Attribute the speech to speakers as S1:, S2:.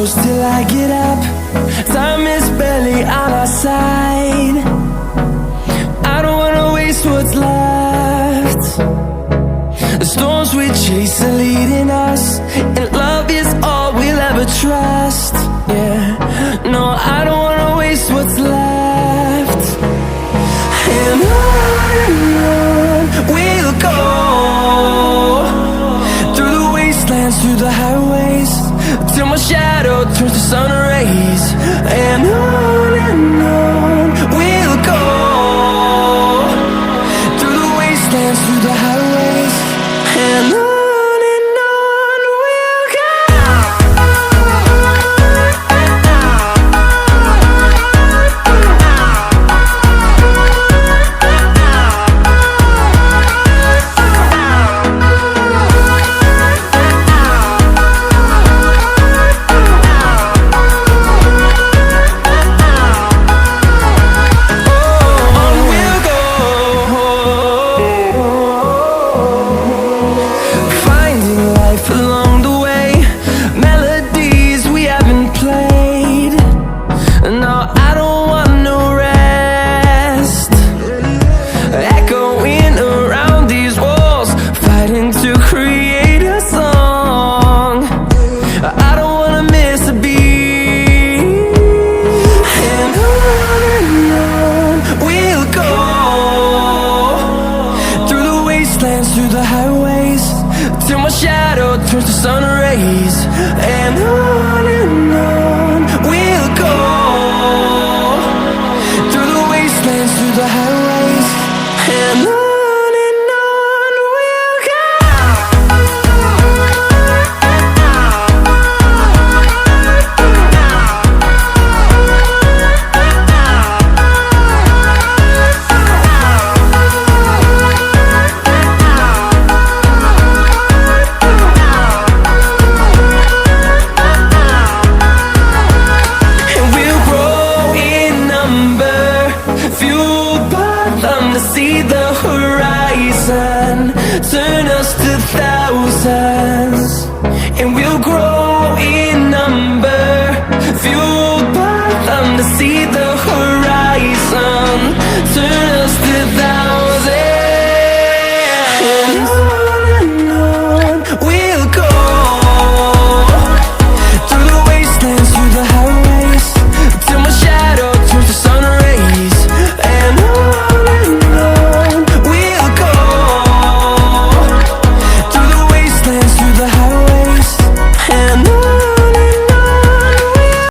S1: close till I get up. Time is barely on our side. I don't wanna waste what's left. The storms we chase are leading us, and love is all we'll ever trust. Yeah, no, I don't wanna waste what's left. And on we'll go, through the wastelands, through the highways, till my shadow turns to sun rays. And on we'll go, through the wastelands, through the highways, and on we'll go. Along the way, melodies we haven't played. No, I don't want no rest. Echoing around these walls, fighting to create a song. I don't wanna miss a beat. And on we'll go, through the wastelands, through the highways, till my shadow turns to sun rays. And on we'll go, through the wastelands, through the highways, and on we'll go. See the horizon, turn us to thousands, and we'll grow in number, fueled by them to see the horizon.